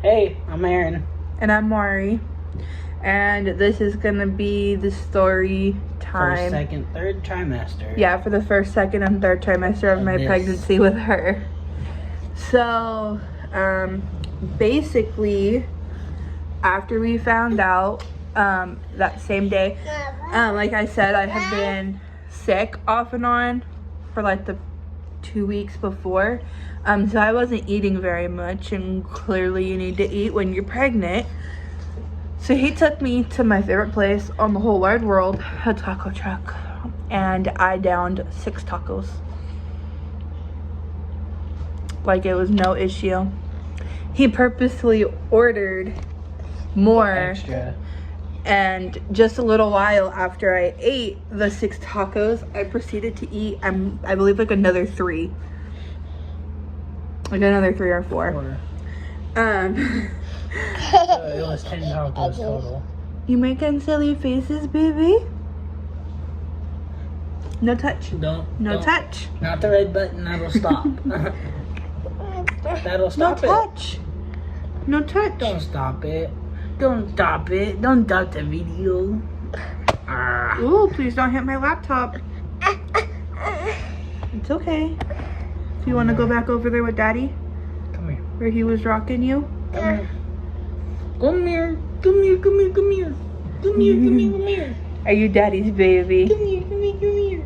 Hey, I'm Aaron. And I'm Mari. And this is going to be the story time. First, second, third trimester. Yeah, for the first, second, and third trimester of my pregnancy with her. So, basically, after we found out, that same day, like I said, I had been sick off and on for like the 2 weeks before. So I wasn't eating very much, and clearly you need to eat when you're pregnant. So he took me to my favorite place on the whole wide world, a taco truck, and I downed 6 tacos. Like it was no issue. He purposely ordered more. Extra. And just a little while after I ate the 6 tacos, I proceeded to eat, I believe, like another 3. Like another 3 or 4. It was 10 tacos total. You making silly faces, baby? No touch. Don't Touch. Not the red button, that'll stop. That'll stop No touch. No touch. Don't stop it. Don't stop it. Don't stop the video. Ooh, please don't hit my laptop. It's okay. Do you want to go back over there with Daddy? Come here. Where he was rocking you? Come here. Come here. Come here. Come here. Come here. Come here. Come here. Come here. Are you Daddy's baby? Come here. Come here. Come here.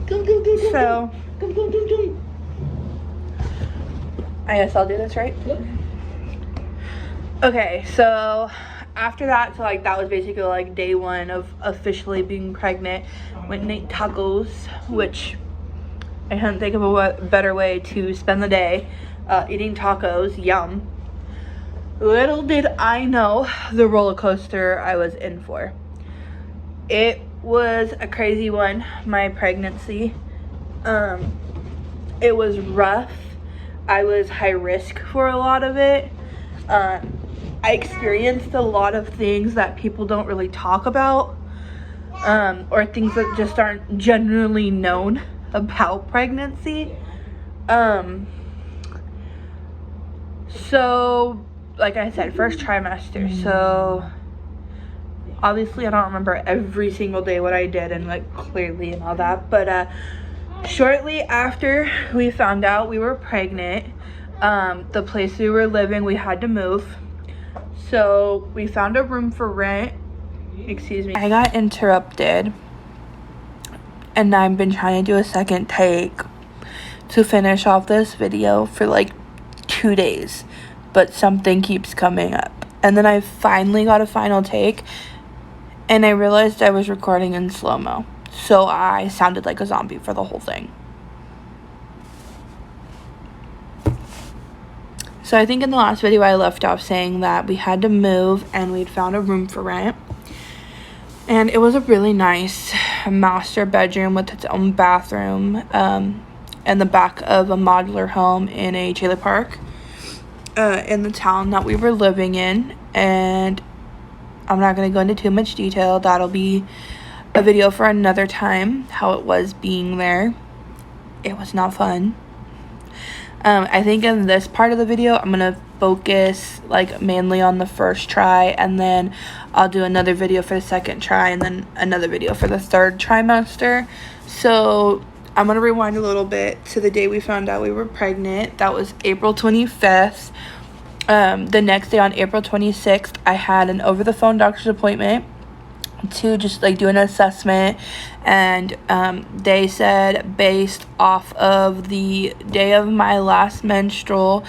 Come. Come. Come. Come. So, Come. Come. Come. Come. I guess I'll do this, right? Yep. Okay, so after that, so like that was basically like day 1 of officially being pregnant. Went and ate tacos, which I couldn't think of a better way to spend the day. Eating tacos, yum. Little did I know the roller coaster I was in for. It was a crazy one, my pregnancy. It was rough. I was high risk for a lot of it. I experienced a lot of things that people don't really talk about, or things that just aren't generally known about pregnancy. So, like I said, first trimester. So, obviously I don't remember every single day what I did and like clearly and all that, but shortly after we found out we were pregnant, the place we were living, we had to move. So we found a room for rent. Excuse me. I got interrupted, and I've been trying to do a second take to finish off this video for like 2 days, but something keeps coming up. And then I finally got a final take, and I realized I was recording in slow-mo. So I sounded like a zombie for the whole thing. So I think in the last video I left off saying that we had to move and we'd found a room for rent. And it was a really nice master bedroom with its own bathroom, in the back of a modular home in a trailer park in the town that we were living in. And I'm not going to go into too much detail. That'll be a video for another time, how it was being there. It was not fun. I think in this part of the video, I'm going to focus like mainly on the first try, and then I'll do another video for the second try, and then another video for the third trimester. So I'm going to rewind a little bit to the day we found out we were pregnant. That was April 25th. The next day on April 26th, I had an over-the-phone doctor's appointment to just like do an assessment, and they said based off of the day of my last menstrual,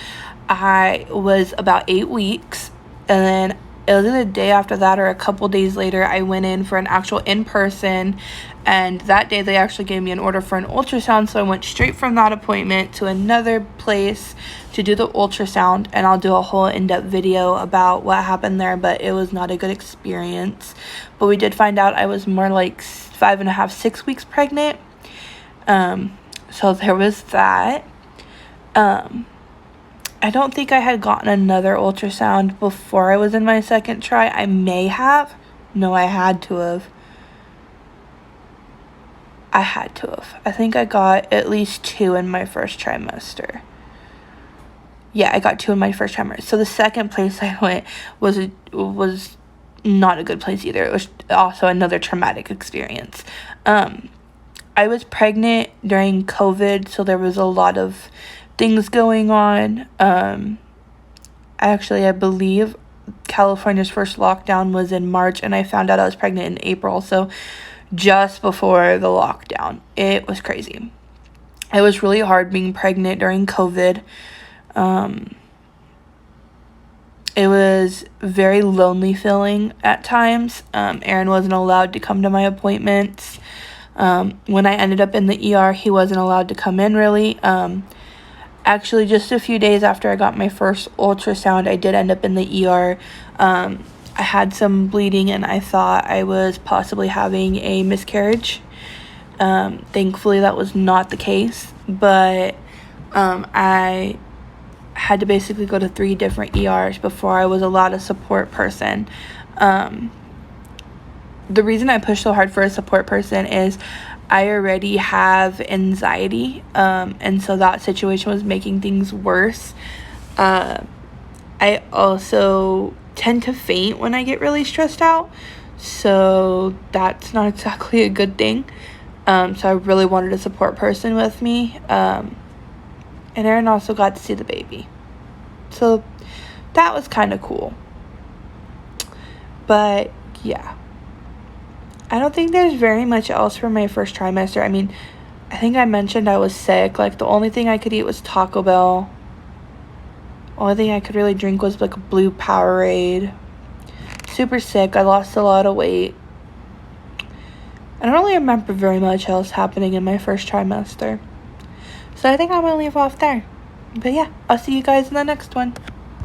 I was about 8 weeks. And then it was either the day after that or a couple days later, I went in for an actual in-person, and that day they actually gave me an order for an ultrasound. So I went straight from that appointment to another place to do the ultrasound, and I'll do a whole in-depth video about what happened there, but it was not a good experience. But we did find out I was more like 5.5, 6 weeks pregnant. So there was that. I don't think I had gotten another ultrasound before I was in my second try. I may have. No, I had to have. I think I got at least 2 in my first trimester. Yeah, I got 2 in my first trimester. So the second place I went was not a good place either. It was also another traumatic experience. I was pregnant during COVID, so there was a lot of things going on. I believe California's first lockdown was in March, and I found out I was pregnant in April, so just before the lockdown. It was crazy. It was really hard being pregnant during COVID. It was very lonely feeling at times. Aaron wasn't allowed to come to my appointments. When I ended up in the ER, he wasn't allowed to come in really. Actually, just a few days after I got my first ultrasound, I did end up in the ER. I had some bleeding and I thought I was possibly having a miscarriage. Thankfully, that was not the case, but I had to basically go to 3 different ERs before I was allowed a support person. The reason I pushed so hard for a support person is I already have anxiety, and so that situation was making things worse. I also tend to faint when I get really stressed out, so that's not exactly a good thing. So I really wanted a support person with me, and Aaron also got to see the baby, so that was kind of cool. But yeah, I don't think there's very much else for my first trimester. I mean, I think I mentioned I was sick. Like, the only thing I could eat was Taco Bell. Only thing I could really drink was like a blue Powerade. Super sick. I lost a lot of weight. I don't really remember very much else happening in my first trimester. So I think I'm going to leave off there. But yeah, I'll see you guys in the next one.